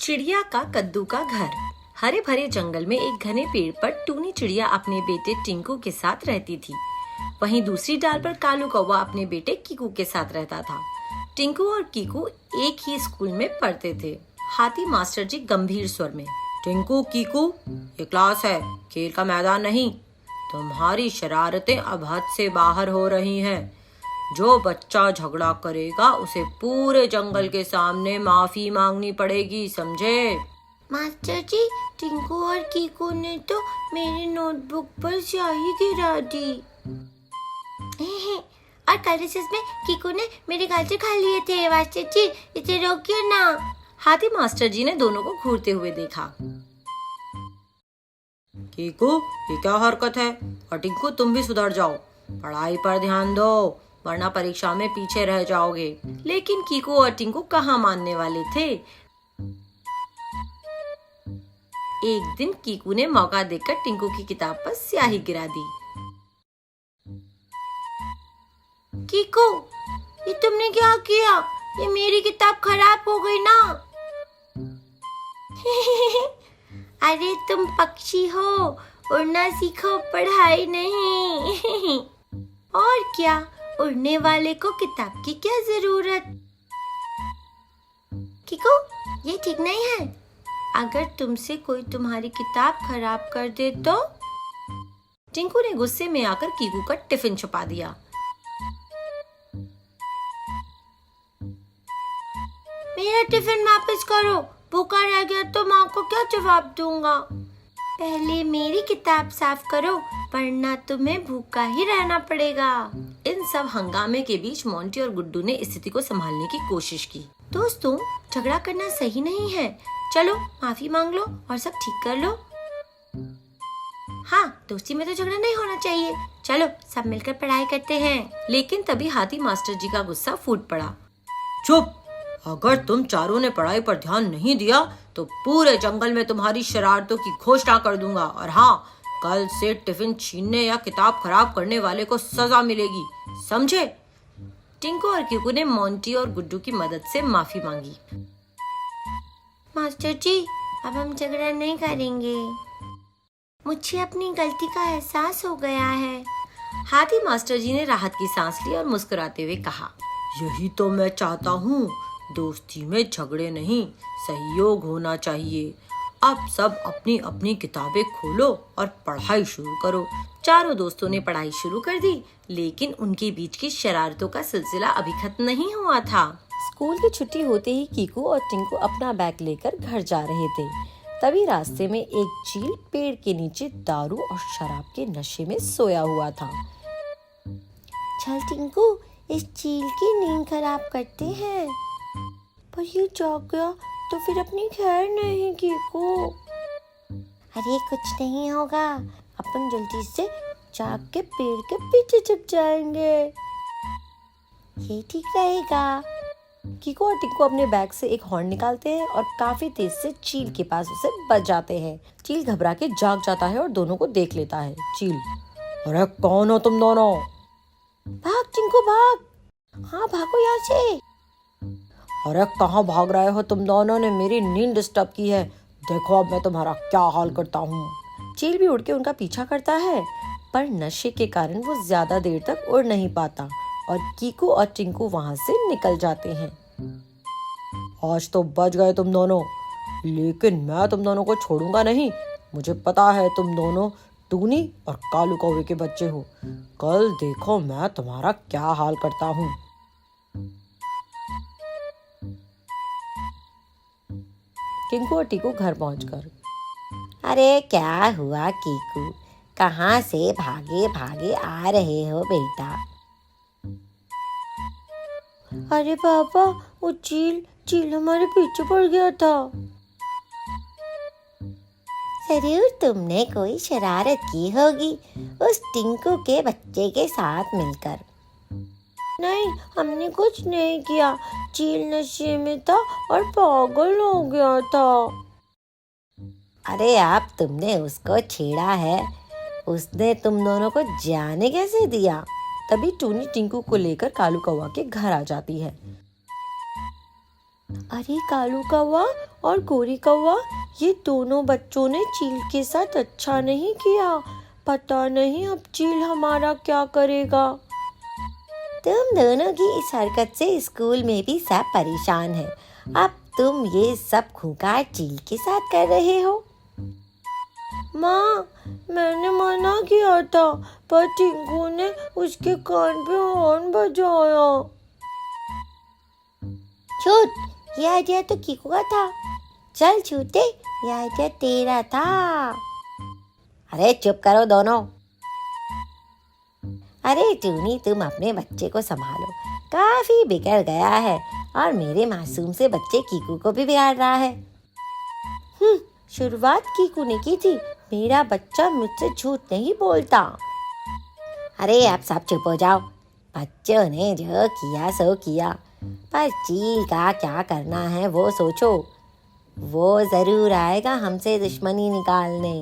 चिड़िया का कद्दू का घर। हरे भरे जंगल में एक घने पेड़ पर टूनी चिड़िया अपने बेटे टिंकू के साथ रहती थी। वहीं दूसरी डाल पर कालू कौवा अपने बेटे कीकू के साथ रहता था। टिंकू और कीकू एक ही स्कूल में पढ़ते थे। हाथी मास्टर जी गंभीर स्वर में, टिंकू कीकू, ये क्लास है, खेल का मैदान नहीं। तुम्हारी शरारतें अब हद से बाहर हो रही हैं। जो बच्चा झगड़ा करेगा उसे पूरे जंगल के सामने माफी मांगनी पड़ेगी, समझे? मास्टर जी, टिंकू और कीकू ने तो मेरी नोटबुक पर स्याही गिरा दी। और कल रिसेस में कीकू ने मेरे गाजर खा लिए थे। मास्टर जी, इसे रोकिए ना। हाथी मास्टर जी ने दोनों को घूरते हुए देखा। कीकू, ये क्या हरकत है? और टिंकू, तुम भी सुधर जाओ, पढ़ाई पर ध्यान दो, वरना परीक्षा में पीछे रह जाओगे। लेकिन कीकू और टिंकू कहाँ मानने वाले थे। एक दिन कीकू ने मौका देखकर टिंकू की किताब पर स्याही गिरा दी। कीकू, ये तुमने क्या किया? ये मेरी किताब खराब हो गई ना। अरे तुम पक्षी हो, उड़ना सीखो, पढ़ाई नहीं। और क्या, उड़ने वाले को किताब की क्या जरूरत। कीकू, ये ठीक नहीं है। अगर तुमसे कोई तुम्हारी किताब खराब कर दे तो? टिंकू ने गुस्से में आकर कीकू का टिफिन छुपा दिया। मेरा टिफिन वापस करो, भूखा रह गया तो माँ को क्या जवाब दूंगा। पहले मेरी किताब साफ करो, वरना तुम्हें भूखा ही रहना पड़ेगा। इन सब हंगामे के बीच मोंटी और गुड्डू ने स्थिति को संभालने की कोशिश की। दोस्तों, झगड़ा करना सही नहीं है। चलो माफी मांग लो और सब ठीक कर लो। हाँ, दोस्ती में तो झगड़ा नहीं होना चाहिए। चलो सब मिलकर पढ़ाई करते हैं। लेकिन तभी हाथी मास्टर जी का गुस्सा फूट पड़ा। चुप! अगर तुम चारों ने पढ़ाई पर ध्यान नहीं दिया तो पूरे जंगल में तुम्हारी शरारतों की घोषणा कर दूंगा। और हाँ, कल से टिफिन छीनने या किताब खराब करने वाले को सजा मिलेगी, समझे? टिंकू और कीकू ने मोंटी और गुड्डू की मदद से माफी मांगी। मास्टर जी, अब हम झगड़ा नहीं करेंगे। मुझे अपनी गलती का एहसास हो गया है। हाथी मास्टर जी ने राहत की सांस ली और मुस्कुराते हुए कहा, यही तो मैं चाहता हूँ। दोस्ती में झगड़े नहीं, सहयोग होना चाहिए। अब सब अपनी अपनी किताबें खोलो और पढ़ाई शुरू करो। चारों दोस्तों ने पढ़ाई शुरू कर दी, लेकिन उनके बीच की शरारतों का सिलसिला अभी खत्म नहीं हुआ था। स्कूल की छुट्टी होते ही कीकू और टिंकू अपना बैग लेकर घर जा रहे थे। तभी रास्ते में एक चील पेड़ के नीचे दारू और शराब के नशे में सोया हुआ था। चल टिंकू, इस चील की नींद खराब करते हैं। पर ये जाग गया तो फिर अपनी खैर नहीं कीकू। अरे कुछ नहीं होगा, अपन जल्दी से जाग के पेड़ के पीछे छुप जाएंगे। ये ठीक रहेगा। कीकू और टिंकू अपने बैग से एक हॉर्न निकालते हैं और काफी तेज से चील के पास उसे बजाते हैं। चील घबरा के जाग जाता है और दोनों को देख लेता है। चील, अरे कौन हो तुम दोनों? भाग टिंकू भाग। हाँ भागो यहाँ से। अरे कहाँ भाग रहे हो तुम दोनों? ने मेरी नींद डिस्टर्ब की है। देखो अब मैं तुम्हारा क्या हाल करता हूँ। चील भी उड़ के उनका पीछा करता है, पर नशे के कारण वो ज्यादा देर तक उड़ नहीं पाता और कीकू और टिंकू वहां से निकल जाते हैं। आज तो बच गए तुम दोनों, लेकिन मैं तुम दोनों को छोड़ूंगा नहीं। मुझे पता है तुम दोनों टूनी और कालू कौवे के बच्चे हो। कल देखो मैं तुम्हारा क्या हाल करता हूँ। टिंकू और टीकू घर पहुंचकर, अरे क्या हुआ कीकू, कहाँ से भागे भागे आ रहे हो बेटा? अरे पापा, वो चील हमारे पीछे पड़ गया था। जरूर तुमने कोई शरारत की होगी उस टिंकू के बच्चे के साथ मिलकर। नहीं, हमने कुछ नहीं किया। चील नशे में था और पागल हो गया था। अरे आप तुमने उसको छेड़ा है, उसने तुम दोनों को जाने कैसे दिया? तभी टूनी टिंकू को लेकर कालू कौवा के घर आ जाती है। अरे कालू कौवा और गोरी कौवा, ये दोनों बच्चों ने चील के साथ अच्छा नहीं किया। पता नहीं अब चील हमारा क्या करेगा। तुम दोनों की इस हरकत से स्कूल में भी सब परेशान हैं। अब तुम ये सब खूंखार चील के साथ कर रहे हो। माँ, मैंने मना किया था पर टिंकू ने उसके कान पे हॉर्न बजाया। छूट, ये आइडिया तो कीकू का था। चल छूटे, ये आइडिया तेरा था। अरे चुप करो दोनों। अरे टूनी, तुम अपने बच्चे को संभालो, काफी बिगड़ गया है और मेरे मासूम से बच्चे कीकू को भी बिगाड़ रहा है। शुरुआत कीकू ने की थी। मेरा बच्चा मुझसे झूठ नहीं बोलता। अरे अब सब चुप हो जाओ। बच्चों ने जो किया सो किया, पर चील का क्या करना है वो सोचो। वो जरूर आएगा हमसे दुश्मनी निकालने।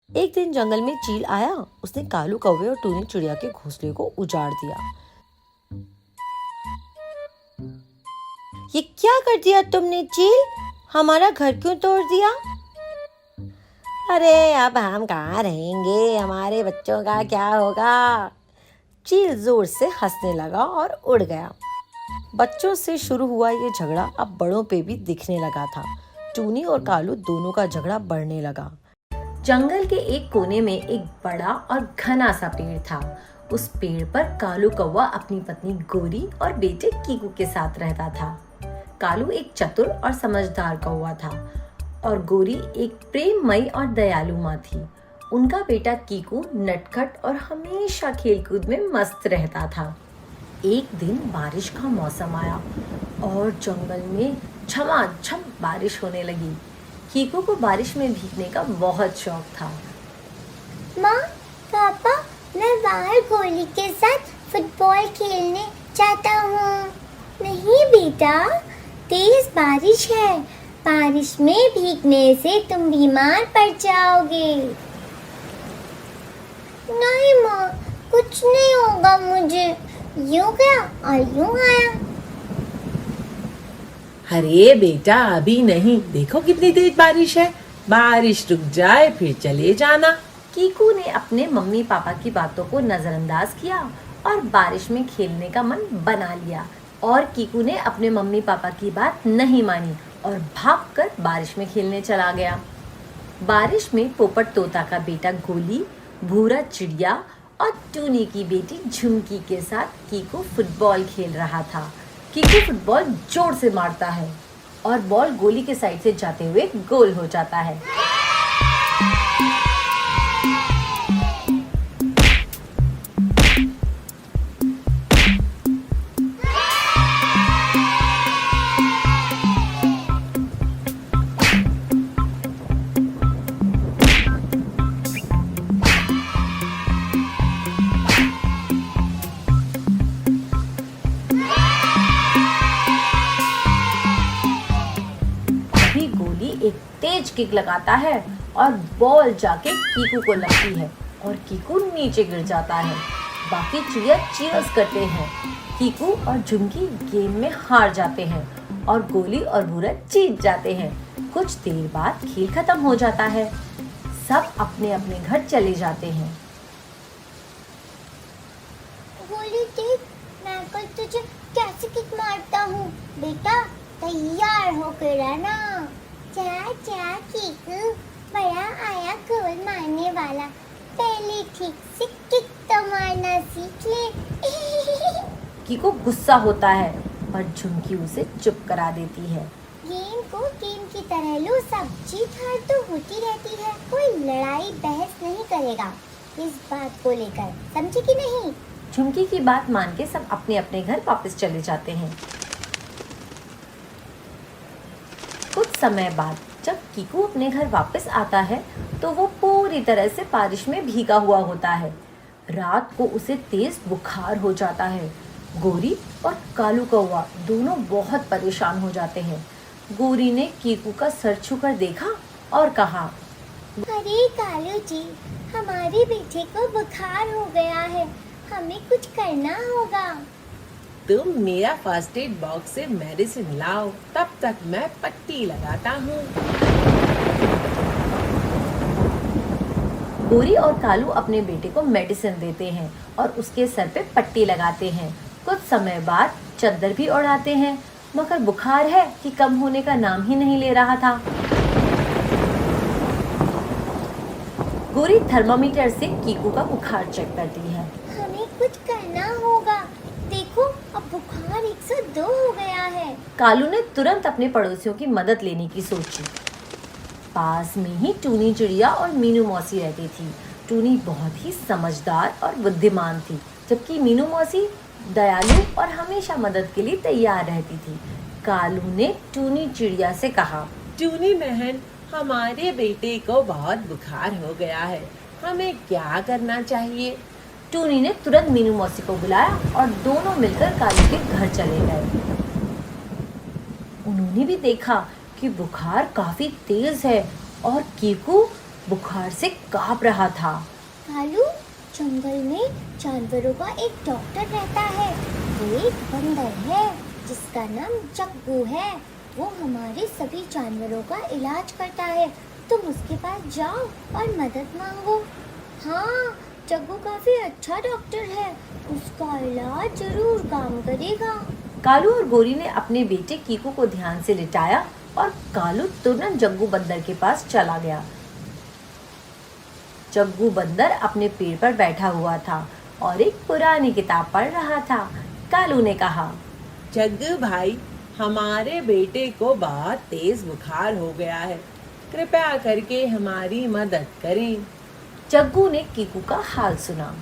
एक दिन जंगल में चील आया। उसने कालू कौवे और टूनी चिड़िया के घोंसले को उजाड़ दिया। ये क्या कर दिया तुमने चील? हमारा घर क्यों तोड़ दिया? अरे अब हम कहाँ रहेंगे, हमारे बच्चों का क्या होगा? चील जोर से हंसने लगा और उड़ गया। बच्चों से शुरू हुआ ये झगड़ा अब बड़ों पे भी दिखने लगा था। टूनी और कालू दोनों का झगड़ा बढ़ने लगा। जंगल के एक कोने में एक बड़ा और घना सा पेड़ था। उस पेड़ पर कालू कौवा अपनी पत्नी गोरी और बेटे कीकू के साथ रहता था। कालू एक चतुर और समझदार कौवा था और गोरी एक प्रेममयी और दयालु माँ थी। उनका बेटा कीकू नटखट और हमेशा खेलकूद में मस्त रहता था। एक दिन बारिश का मौसम आया और जंगल में झमाझम बारिश होने लगी। कीकू को बारिश में भीगने का बहुत शौक था। माँ, पापा, मैं बाहर गोली के साथ फुटबॉल खेलने जाता हूँ। नहीं बेटा, तेज बारिश है। बारिश में भीगने से तुम बीमार पड़ जाओगे। नहीं माँ, कुछ नहीं होगा मुझे। यूं गया और यूं आया। अरे बेटा, अभी नहीं, देखो कितनी तेज बारिश है। बारिश रुक जाए फिर चले जाना। कीकू ने अपने मम्मी पापा की बातों को नजरअंदाज किया और बारिश में खेलने का मन बना लिया। और कीकू ने अपने मम्मी पापा की बात नहीं मानी और भागकर बारिश में खेलने चला गया। बारिश में पोपट तोता का बेटा गोली, भूरा चिड़िया और टूनी की बेटी झुमकी के साथ कीकू फुटबॉल खेल रहा था। कीकू फुटबॉल जोर से मारता है और बॉल गोली के साइड से जाते हुए गोल हो जाता है। एक तेज किक लगाता है और बॉल जाके कीकू को लगती है और कीकू नीचे गिर जाता है। बाकी चिड़िया चीयर्स करते हैं। कीकू और झुमकी गेम में हार जाते हैं और गोली और भूरा जीत जाते हैं। कुछ देर बाद खेल खत्म हो जाता है। सब अपने अपने घर चले जाते हैं। गोली देख, मैं कल तुझे कैसे किक मारता हूँ। बेटा तैयार होकर रहना। चाचा कीकू, बड़ा आया गोल मारने वाला। पहले ठीक से किक तो मारना सीख ले। कीकू गुस्सा होता है पर झुमकी उसे चुप करा देती है। गेम को गेम की तरह लो, सब जीत हार तो होती रहती है। कोई लड़ाई बहस नहीं करेगा इस बात को लेकर, समझे कि नहीं? झुमकी की बात मान के सब अपने अपने घर वापस चले जाते हैं। कुछ समय बाद जब कीकू अपने घर वापस आता है तो वो पूरी तरह से बारिश में भीगा हुआ होता है। रात को उसे तेज बुखार हो जाता है। गोरी और कालू कौवा दोनों बहुत परेशान हो जाते हैं। गोरी ने कीकू का सर छूकर देखा और कहा, अरे कालू जी, हमारे बेटे को बुखार हो गया है, हमें कुछ करना होगा। तुम मेरा फर्स्ट एड बॉक्स से मेडिसिन लाओ, तब तक मैं पट्टी लगाता हूँ। गोरी और कालू अपने बेटे को मेडिसिन देते हैं और उसके सर पे पट्टी लगाते हैं। कुछ समय बाद चद्दर भी उड़ाते हैं, मगर बुखार है कि कम होने का नाम ही नहीं ले रहा था। गोरी थर्मामीटर से कीकू का बुखार चेक करती है। हमें कुछ करना होगा। देखो, अब बुखार 102 हो गया है। कालू ने तुरंत अपने पड़ोसियों की मदद लेने की सोची। पास में ही टूनी चिड़िया और मीनू मौसी रहती थी। टूनी बहुत ही समझदार और बुद्धिमान थी, जबकि मीनू मौसी दयालु और हमेशा मदद के लिए तैयार रहती थी। कालू ने टूनी चिड़िया से कहा, टूनी बहन, हमारे बेटे को बहुत बुखार हो गया है, हमें क्या करना चाहिए? टूनी ने तुरंत मीनू मौसी को बुलाया और दोनों मिलकर कालू के घर चले गए। उन्होंने भी देखा कि बुखार काफी तेज है और कीकू बुखार से कांप रहा था। कालू, जंगल में जानवरों का एक डॉक्टर रहता है। वो एक बंदर है जिसका नाम जग्गू है। वो हमारे सभी जानवरों का इलाज करता है। तुम उसके पास जाओ और मदद मांगो। हाँ, जग्गू काफी अच्छा डॉक्टर है। उसका इलाज जरूर काम करेगा। कालू और गोरी ने अपने बेटे कीकू को ध्यान से लिटाया और कालू तुरंत जग्गू बंदर के पास चला गया। जग्गू बंदर अपने पेड़ पर बैठा हुआ था और एक पुरानी किताब पढ़ रहा था। कालू ने कहा, जग्गू भाई, हमारे बेटे को बहुत तेज बुखार हो गया है, कृपया करके हमारी मदद करें। जग्गू ने कीकू का हाल सुना।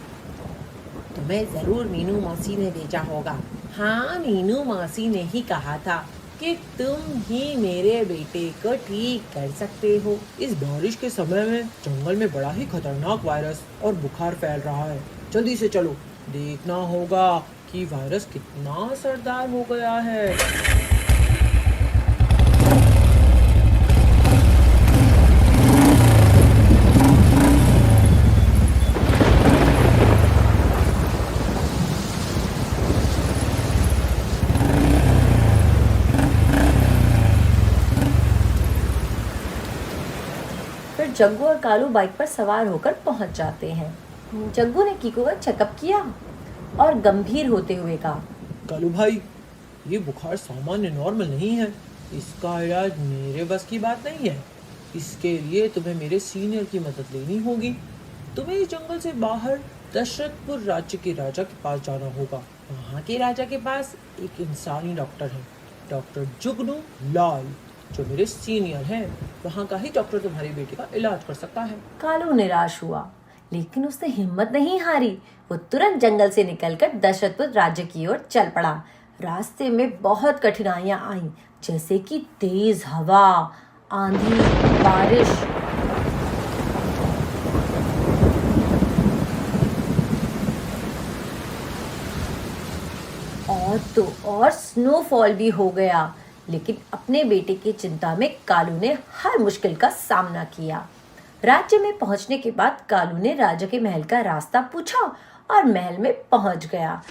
तुम्हें जरूर मीनू मौसी ने भेजा होगा। हाँ, मीनू मौसी ने ही कहा था कि तुम ही मेरे बेटे को ठीक कर सकते हो। इस बारिश के समय में जंगल में बड़ा ही खतरनाक वायरस और बुखार फैल रहा है। जल्दी से चलो, देखना होगा कि वायरस कितना असरदार हो गया है। फिर जग्गू और कालू बाइक पर सवार होकर पहुंच जाते हैं। जग्गू ने कीकू का चेकअप किया और गंभीर होते हुए कहा, कालू भाई, ये बुखार सामान्य नॉर्मल नहीं है। इसका इलाज मेरे बस की बात नहीं है। इसके लिए तुम्हें मेरे सीनियर की मदद लेनी होगी। तुम्हें इस जंगल से बाहर दशरथपुर राज्य के राजा के पास जाना होगा। वहाँ के राजा के पास एक इंसानी डॉक्टर है, डॉक्टर जुगनू लाल, जो मेरे सीनियर हैं। वहाँ का ही डॉक्टर तुम्हारे बेटे का इलाज कर सकता है। कालू निराश हुआ, लेकिन उसने हिम्मत नहीं हारी। वो तुरंत जंगल से निकलकर दशरथपुर राज्य की ओर चल पड़ा। रास्ते में बहुत कठिनाइयां आईं, जैसे कि तेज हवा, आंधी, बारिश। और स्नोफॉल भी हो गया। लेकिन अपने बेटे की चिंता में कालू ने हर मुश्किल का सामना किया। राज्य में पहुंचने के बाद कालू ने राजा के महल का रास्ता पूछा और महल में पहुंच गया।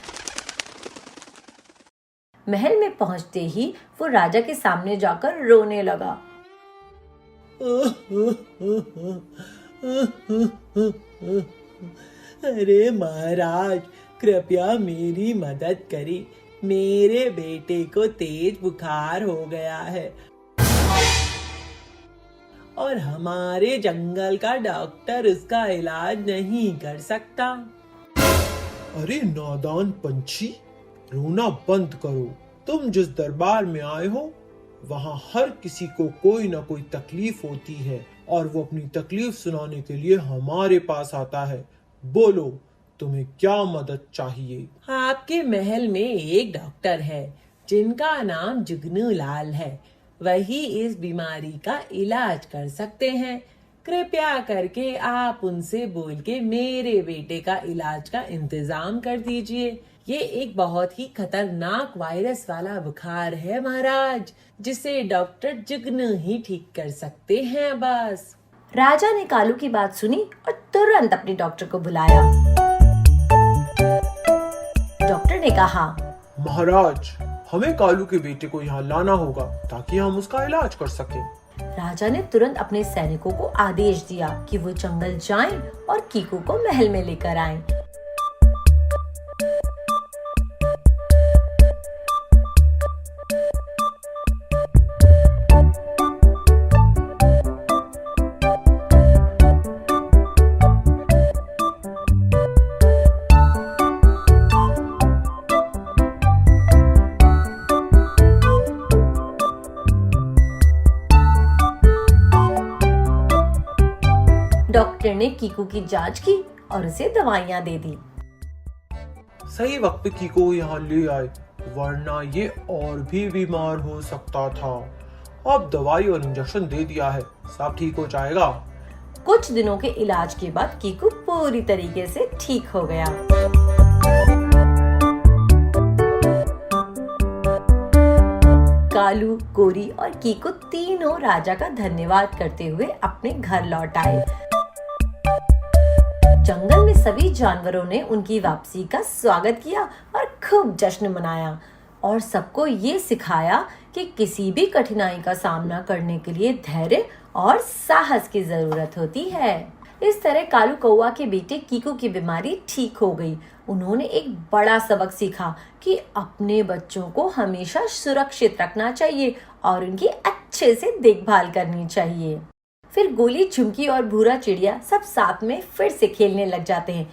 महल में पहुंचते ही वो राजा के सामने जाकर रोने लगा। अरे महाराज, कृपया मेरी मदद करें। मेरे बेटे को तेज बुखार हो गया है और हमारे जंगल का डॉक्टर उसका इलाज नहीं कर सकता। अरे नादान पंछी, रोना बंद करो। तुम जिस दरबार में आए हो, वहाँ हर किसी को कोई ना कोई तकलीफ होती है और वो अपनी तकलीफ सुनाने के लिए हमारे पास आता है। बोलो, तुम्हें क्या मदद चाहिए? आपके महल में एक डॉक्टर है जिनका नाम जुगनू लाल है। वही इस बीमारी का इलाज कर सकते हैं। कृपया करके आप उनसे बोल के मेरे बेटे का इलाज का इंतजाम कर दीजिए। ये एक बहुत ही खतरनाक वायरस वाला बुखार है महाराज, जिसे डॉक्टर जुगनू ही ठीक कर सकते हैं बस। राजा ने कालू की बात सुनी और तुरंत अपने डॉक्टर को बुलाया। डॉक्टर ने कहा, महाराज, हमें कालू के बेटे को यहाँ लाना होगा ताकि हम उसका इलाज कर सकें। राजा ने तुरंत अपने सैनिकों को आदेश दिया कि वो जंगल जाएं और कीकू को महल में लेकर आएं। डॉक्टर ने कीकू की जांच की और उसे दवाइयां दे दी। सही वक्त पे कीको यहाँ ले आए, वरना ये और भी बीमार हो सकता था। अब दवाई और इंजेक्शन दे दिया है, सब ठीक हो जाएगा। कुछ दिनों के इलाज के बाद कीकू पूरी तरीके से ठीक हो गया। कालू, कोरी और कीकू तीनों राजा का धन्यवाद करते हुए अपने घर लौट आए। जंगल में सभी जानवरों ने उनकी वापसी का स्वागत किया और खूब जश्न मनाया और सबको ये सिखाया कि किसी भी कठिनाई का सामना करने के लिए धैर्य और साहस की जरूरत होती है। इस तरह कालू कौवा के बेटे कीकू की बीमारी ठीक हो गई। उन्होंने एक बड़ा सबक सीखा कि अपने बच्चों को हमेशा सुरक्षित रखना चाहिए और उनकी अच्छे से देखभाल करनी चाहिए। फिर गोली, झुमकी और भूरा चिड़िया सब साथ में फिर से खेलने लग जाते हैं।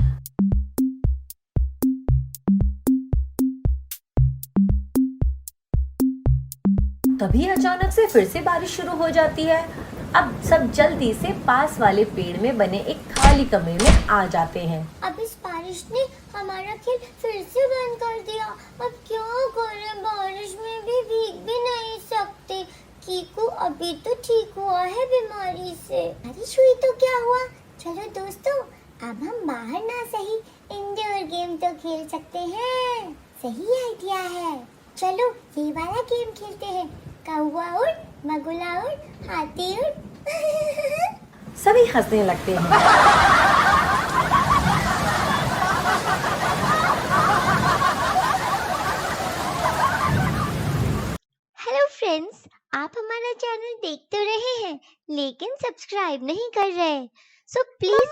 तभी अचानक से फिर से बारिश शुरू हो जाती है। अब सब जल्दी से पास वाले पेड़ में बने एक खाली कमरे में आ जाते हैं। अब इस बारिश ने हमारा खेल फिर से बंद कर दिया। अब क्या करें, बारिश में भी भीग भी नहीं सकते। कीकू अभी तो ठीक हुआ है बीमारी से। बारिश हुई तो क्या हुआ, चलो दोस्तों अब हम बाहर ना सही इंडोर गेम तो खेल सकते हैं। सही आइडिया है, चलो ये वाला गेम खेलते हैं। कौवा उड़, बगुला उड़, हाथी उड़। सभी हंसने लगते हैं। हेलो फ्रेंड्स, आप हमारा चैनल देख तो रहे हैं लेकिन सब्सक्राइब नहीं कर रहे। So please